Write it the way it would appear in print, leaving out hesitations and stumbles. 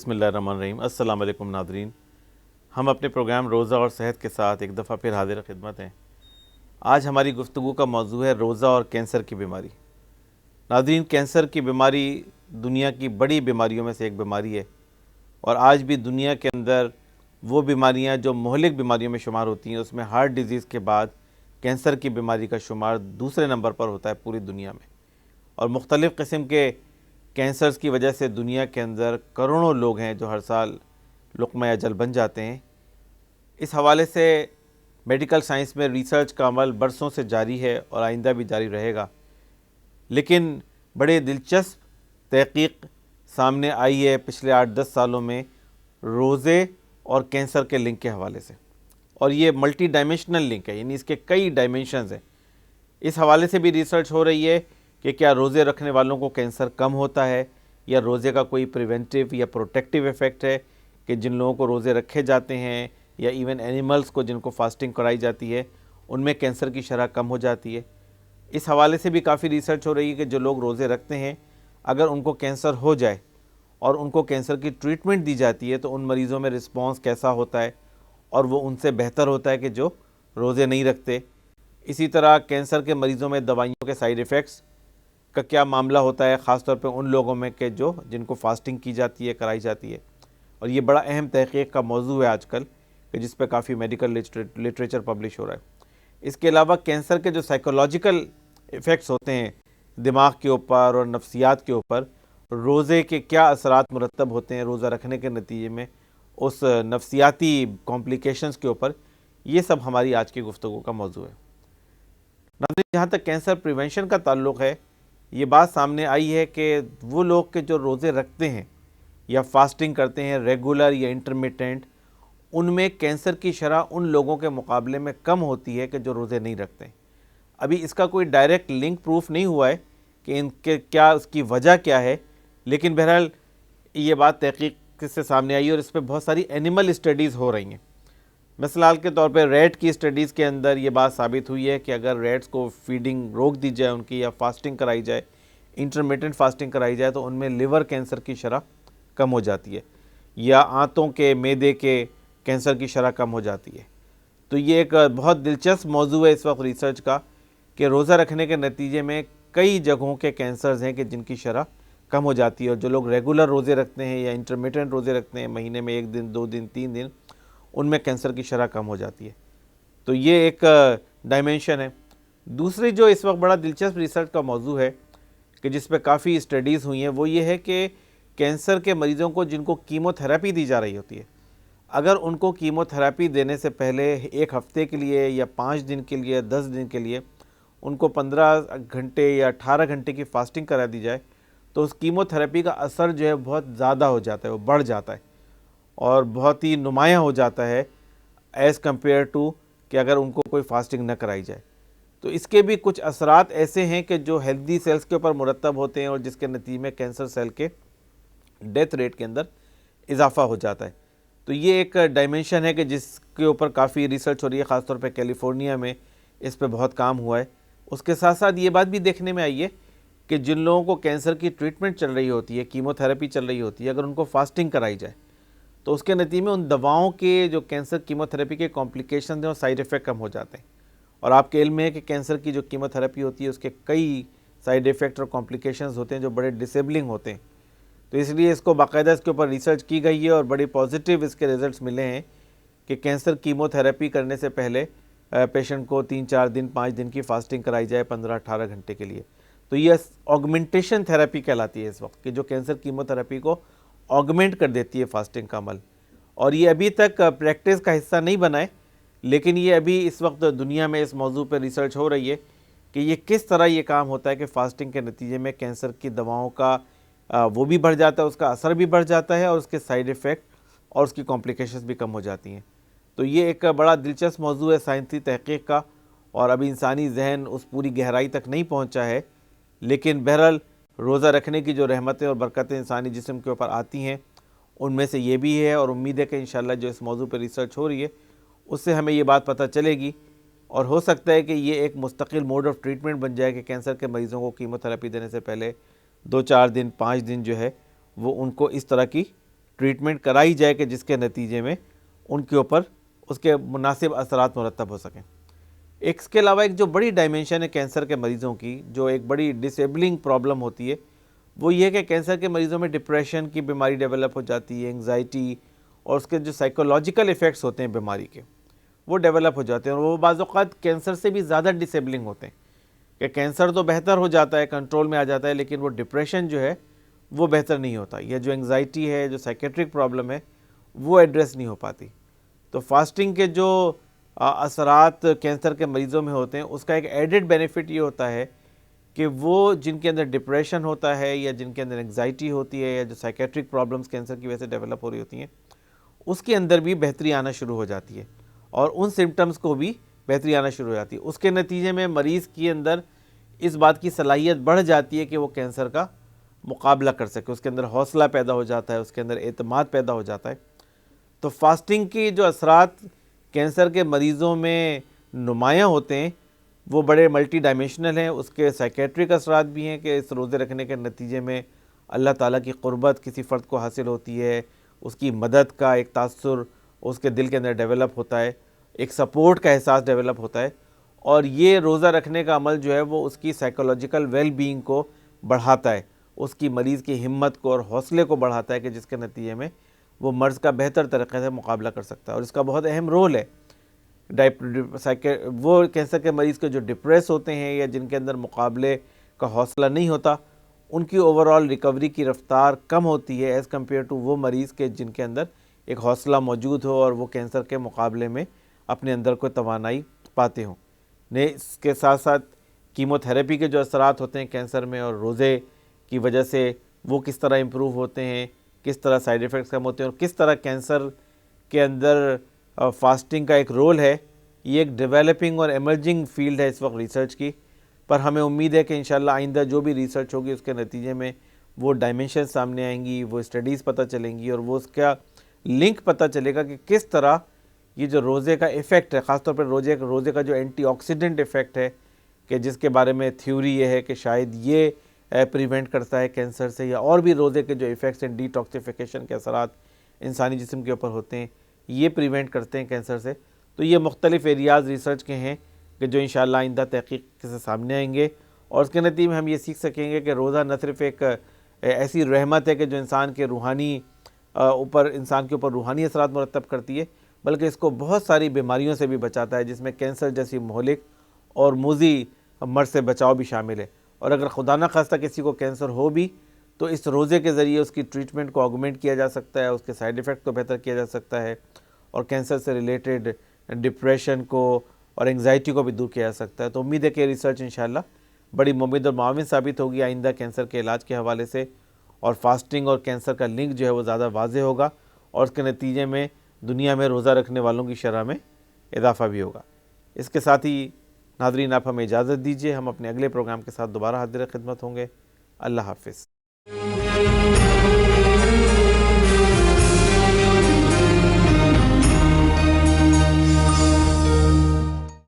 بسم اللہ الرحمن الرحیم۔ السلام علیکم ناظرین، ہم اپنے پروگرام روزہ اور صحت کے ساتھ ایک دفعہ پھر حاضر خدمت ہیں۔ آج ہماری گفتگو کا موضوع ہے روزہ اور کینسر کی بیماری۔ ناظرین، کینسر کی بیماری دنیا کی بڑی بیماریوں میں سے ایک بیماری ہے، اور آج بھی دنیا کے اندر وہ بیماریاں جو مہلک بیماریوں میں شمار ہوتی ہیں، اس میں ہارٹ ڈیزیز کے بعد کینسر کی بیماری کا شمار دوسرے نمبر پر ہوتا ہے پوری دنیا میں، اور مختلف قسم کے کینسرز کی وجہ سے دنیا کے اندر کروڑوں لوگ ہیں جو ہر سال لقمہ اجل بن جاتے ہیں۔ اس حوالے سے میڈیکل سائنس میں ریسرچ کا عمل برسوں سے جاری ہے اور آئندہ بھی جاری رہے گا، لیکن بڑے دلچسپ تحقیق سامنے آئی ہے پچھلے 8-10 سالوں میں روزے اور کینسر کے لنک کے حوالے سے، اور یہ ملٹی ڈائمینشنل لنک ہے، یعنی اس کے کئی ڈائمینشنز ہیں۔ اس حوالے سے بھی ریسرچ ہو رہی ہے کہ کیا روزے رکھنے والوں کو کینسر کم ہوتا ہے، یا روزے کا کوئی پریونٹیو یا پروٹیکٹیو ایفیکٹ ہے کہ جن لوگوں کو روزے رکھے جاتے ہیں، یا ایون اینیملز کو جن کو فاسٹنگ کرائی جاتی ہے، ان میں کینسر کی شرح کم ہو جاتی ہے۔ اس حوالے سے بھی کافی ریسرچ ہو رہی ہے کہ جو لوگ روزے رکھتے ہیں، اگر ان کو کینسر ہو جائے اور ان کو کینسر کی ٹریٹمنٹ دی جاتی ہے تو ان مریضوں میں رسپانس کیسا ہوتا ہے، اور وہ ان سے بہتر ہوتا ہے کہ جو روزے نہیں رکھتے۔ اسی طرح کینسر کے مریضوں میں دوائیوں کے سائیڈ ایفیکٹس کا کیا معاملہ ہوتا ہے، خاص طور پہ ان لوگوں میں کہ جن کو فاسٹنگ کی جاتی ہے، کرائی جاتی ہے، اور یہ بڑا اہم تحقیق کا موضوع ہے آج کل کہ جس پہ کافی میڈیکل لٹریچر پبلش ہو رہا ہے۔ اس کے علاوہ کینسر کے جو سائیکولوجیکل ایفیکٹس ہوتے ہیں دماغ کے اوپر اور نفسیات کے اوپر، روزے کے کیا اثرات مرتب ہوتے ہیں روزہ رکھنے کے نتیجے میں اس نفسیاتی کمپلیکیشنز کے اوپر، یہ سب ہماری آج کی گفتگو کا موضوع ہے۔ ناظرین، جہاں تک کینسر پریونشن کا تعلق ہے، یہ بات سامنے آئی ہے کہ وہ لوگ کہ جو روزے رکھتے ہیں یا فاسٹنگ کرتے ہیں ریگولر یا انٹرمیٹنٹ، ان میں کینسر کی شرح ان لوگوں کے مقابلے میں کم ہوتی ہے کہ جو روزے نہیں رکھتے۔ ابھی اس کا کوئی ڈائریکٹ لنک پروف نہیں ہوا ہے کہ ان کے کیا اس کی وجہ کیا ہے، لیکن بہرحال یہ بات تحقیق سے سامنے آئی، اور اس پہ بہت ساری اینیمل اسٹڈیز ہو رہی ہیں۔ مثال کے طور پہ ریٹ کی اسٹڈیز کے اندر یہ بات ثابت ہوئی ہے کہ اگر ریٹس کو فیڈنگ روک دی جائے ان کی، یا فاسٹنگ کرائی جائے، انٹرمیٹنٹ فاسٹنگ کرائی جائے، تو ان میں لیور کینسر کی شرح کم ہو جاتی ہے، یا آنتوں کے معدے کے کینسر کی شرح کم ہو جاتی ہے۔ تو یہ ایک بہت دلچسپ موضوع ہے اس وقت ریسرچ کا کہ روزہ رکھنے کے نتیجے میں کئی جگہوں کے کینسرز ہیں کہ جن کی شرح کم ہو جاتی ہے، اور جو لوگ ریگولر روزے رکھتے ہیں یا انٹرمیٹنٹ روزے رکھتے ہیں، مہینے میں 1 دن 2 دن 3 دن، ان میں کینسر کی شرح کم ہو جاتی ہے۔ تو یہ ایک ڈائمینشن ہے۔ دوسری جو اس وقت بڑا دلچسپ ریسرچ کا موضوع ہے کہ جس پہ کافی اسٹڈیز ہوئی ہیں، وہ یہ ہے کہ کینسر کے مریضوں کو جن کو کیمو تھراپی دی جا رہی ہوتی ہے، اگر ان کو کیمو تھراپی دینے سے پہلے 1 ہفتے کے لیے یا 5 دن کے لیے 10 دن کے لیے ان کو 15 گھنٹے یا 18 گھنٹے کی فاسٹنگ کرا دی جائے، تو اس کیمو تھراپی کا اثر جو ہے بہت زیادہ ہو جاتا ہے، وہ بڑھ جاتا ہے اور بہت ہی نمایاں ہو جاتا ہے ایز کمپیئر ٹو کہ اگر ان کو کوئی فاسٹنگ نہ کرائی جائے۔ تو اس کے بھی کچھ اثرات ایسے ہیں کہ جو ہیلدی سیلز کے اوپر مرتب ہوتے ہیں، اور جس کے نتیجے میں کینسر سیل کے ڈیتھ ریٹ کے اندر اضافہ ہو جاتا ہے۔ تو یہ ایک ڈائمینشن ہے کہ جس کے اوپر کافی ریسرچ ہو رہی ہے، خاص طور پہ کیلیفورنیا میں اس پہ بہت کام ہوا ہے۔ اس کے ساتھ ساتھ یہ بات بھی دیکھنے میں آئی ہے کہ جن لوگوں کو کینسر کی ٹریٹمنٹ چل رہی ہوتی ہے، کیمو تھراپی چل رہی ہوتی ہے، اگر ان کو فاسٹنگ کرائی جائے تو اس کے نتیجے میں ان دواؤں کے جو کینسر کیمو تھراپی کے کمپلیکیشن ہیں اور سائیڈ ایفیکٹ کم ہو جاتے ہیں۔ اور آپ کے علم میں ہے کہ کینسر کی جو کیمو تھراپی ہوتی ہے اس کے کئی سائیڈ ایفیکٹ اور کمپلیکیشنز ہوتے ہیں جو بڑے ڈسیبلنگ ہوتے ہیں۔ تو اس لیے اس کو باقاعدہ اس کے اوپر ریسرچ کی گئی ہے، اور بڑی پازیٹیو اس کے ریزلٹس ملے ہیں کہ کینسر کیمو تھراپی کرنے سے پہلے پیشنٹ کو 3-4 دن 5 دن کی فاسٹنگ کرائی جائے 15-18 گھنٹے کے لیے۔ تو یہ آگمنٹیشن تھراپی کہلاتی ہے اس وقت، کہ جو کینسر کیمو تھراپی کو آگمنٹ کر دیتی ہے فاسٹنگ کا عمل۔ اور یہ ابھی تک پریکٹس کا حصہ نہیں بنا ہے، لیکن یہ ابھی اس وقت دنیا میں اس موضوع پہ ریسرچ ہو رہی ہے کہ یہ کس طرح یہ کام ہوتا ہے کہ فاسٹنگ کے نتیجے میں کینسر کی دواؤں کا وہ بھی بڑھ جاتا ہے، اس کا اثر بھی بڑھ جاتا ہے، اور اس کے سائیڈ ایفیکٹ اور اس کی کمپلیکیشنز بھی کم ہو جاتی ہیں۔ تو یہ ایک بڑا دلچسپ موضوع ہے سائنسی تحقیق کا، اور ابھی انسانی ذہن اس پوری گہرائی تک نہیں پہنچا ہے، لیکن بہرحال روزہ رکھنے کی جو رحمتیں اور برکتیں انسانی جسم کے اوپر آتی ہیں ان میں سے یہ بھی ہے، اور امید ہے کہ انشاءاللہ جو اس موضوع پہ ریسرچ ہو رہی ہے اس سے ہمیں یہ بات پتہ چلے گی، اور ہو سکتا ہے کہ یہ ایک مستقل موڈ آف ٹریٹمنٹ بن جائے کہ کینسر کے مریضوں کو کیمو تھراپی دینے سے پہلے 2-4 دن 5 دن جو ہے وہ ان کو اس طرح کی ٹریٹمنٹ کرائی جائے کہ جس کے نتیجے میں ان کے اوپر اس کے مناسب اثرات مرتب ہو سکیں۔ اس کے علاوہ ایک جو بڑی ڈائمینشن ہے کینسر کے مریضوں کی، جو ایک بڑی ڈسیبلنگ پرابلم ہوتی ہے، وہ یہ کہ کینسر کے مریضوں میں ڈپریشن کی بیماری ڈیولپ ہو جاتی ہے، انگزائٹی اور اس کے جو سائیکولوجیکل ایفیکٹس ہوتے ہیں بیماری کے، وہ ڈیولپ ہو جاتے ہیں، اور وہ بعض اوقات کینسر سے بھی زیادہ ڈسیبلنگ ہوتے ہیں کہ کینسر تو بہتر ہو جاتا ہے، کنٹرول میں آ جاتا ہے، لیکن وہ ڈپریشن جو ہے وہ بہتر نہیں ہوتا، یا جو انگزائٹی ہے، جو سائیکیٹرک پرابلم ہے، وہ ایڈریس نہیں ہو پاتی۔ تو فاسٹنگ کے جو اثرات کینسر کے مریضوں میں ہوتے ہیں، اس کا ایک ایڈڈ بینیفٹ یہ ہوتا ہے کہ وہ جن کے اندر ڈپریشن ہوتا ہے، یا جن کے اندر انگزائٹی ہوتی ہے، یا جو سائیکیٹرک پرابلمس کینسر کی وجہ سے ڈیولپ ہو رہی ہوتی ہیں، اس کے اندر بھی بہتری آنا شروع ہو جاتی ہے، اور ان سمٹمز کو بھی بہتری آنا شروع ہو جاتی ہے۔ اس کے نتیجے میں مریض کے اندر اس بات کی صلاحیت بڑھ جاتی ہے کہ وہ کینسر کا مقابلہ کر سکے، اس کے اندر حوصلہ پیدا ہو جاتا ہے، اس کے اندر اعتماد پیدا ہو جاتا ہے۔ تو فاسٹنگ کی جو اثرات کینسر کے مریضوں میں نمایاں ہوتے ہیں، وہ بڑے ملٹی ڈائمینشنل ہیں۔ اس کے سائیکیٹرک اثرات بھی ہیں کہ اس روزے رکھنے کے نتیجے میں اللہ تعالیٰ کی قربت کسی فرد کو حاصل ہوتی ہے، اس کی مدد کا ایک تاثر اس کے دل کے اندر ڈیولپ ہوتا ہے، ایک سپورٹ کا احساس ڈیولپ ہوتا ہے، اور یہ روزہ رکھنے کا عمل جو ہے وہ اس کی سائیکولوجیکل ویل بینگ کو بڑھاتا ہے، اس کی مریض کی ہمت کو اور حوصلے کو بڑھاتا ہے کہ جس کے نتیجے میں وہ مرض کا بہتر طریقے سے مقابلہ کر سکتا ہے۔ اور اس کا بہت اہم رول ہے وہ کینسر کے مریض کے جو ڈپریس ہوتے ہیں، یا جن کے اندر مقابلے کا حوصلہ نہیں ہوتا، ان کی اوورآل ریکوری کی رفتار کم ہوتی ہے ایز کمپیئر ٹو وہ مریض کے جن کے اندر ایک حوصلہ موجود ہو، اور وہ کینسر کے مقابلے میں اپنے اندر کوئی توانائی پاتے ہوں۔ اس کے ساتھ ساتھ کیمو تھراپی کے جو اثرات ہوتے ہیں کینسر میں، اور روزے کی وجہ سے وہ کس طرح امپروو ہوتے ہیں، کس طرح سائیڈ ایفیکٹس کم ہوتے ہیں، اور کس طرح کینسر کے اندر فاسٹنگ کا ایک رول ہے، یہ ایک ڈیولپنگ اور ایمرجنگ فیلڈ ہے اس وقت ریسرچ کی، پر ہمیں امید ہے کہ انشاءاللہ آئندہ جو بھی ریسرچ ہوگی اس کے نتیجے میں وہ ڈائمینشن سامنے آئیں گی، وہ اسٹڈیز پتہ چلیں گی، اور وہ اس کا لنک پتہ چلے گا کہ کس طرح یہ جو روزے کا ایفیکٹ ہے، خاص طور پر روزے کا جو اینٹی آکسیڈنٹ ایفیکٹ ہے، کہ جس کے بارے میں تھیوری یہ ہے کہ شاید یہ پریونٹ کرتا ہے کینسر سے، یا اور بھی روزے کے جو ایفیکٹس ہیں، ڈی ٹاکسیفیکیشن کے اثرات انسانی جسم کے اوپر ہوتے ہیں، یہ پریونٹ کرتے ہیں کینسر سے۔ تو یہ مختلف ایریاز ریسرچ کے ہیں کہ جو انشاءاللہ آئندہ تحقیق سے سامنے آئیں گے، اور اس کے نتیجے میں ہم یہ سیکھ سکیں گے کہ روزہ نہ صرف ایک ایسی رحمت ہے کہ جو انسان کے اوپر روحانی اثرات مرتب کرتی ہے، بلکہ اس کو بہت ساری بیماریوں سے بھی بچاتا ہے، جس میں کینسر جیسی مہلک اور موذی مرض سے بچاؤ بھی شامل ہے۔ اور اگر خدا نہ خواستہ کسی کو کینسر ہو بھی، تو اس روزے کے ذریعے اس کی ٹریٹمنٹ کو آگمنٹ کیا جا سکتا ہے، اس کے سائیڈ ایفیکٹ کو بہتر کیا جا سکتا ہے، اور کینسر سے ریلیٹڈ ڈپریشن کو اور انگزائٹی کو بھی دور کیا جا سکتا ہے۔ تو امید ہے کہ ریسرچ انشاءاللہ بڑی مفید اور معاون ثابت ہوگی آئندہ کینسر کے علاج کے حوالے سے، اور فاسٹنگ اور کینسر کا لنک جو ہے وہ زیادہ واضح ہوگا، اور اس کے نتیجے میں دنیا میں روزہ رکھنے والوں کی شرح میں اضافہ بھی ہوگا۔ اس کے ساتھ ہی ناظرین، آپ ہمیں اجازت دیجیے، ہم اپنے اگلے پروگرام کے ساتھ دوبارہ حاضر خدمت ہوں گے۔ اللہ حافظ۔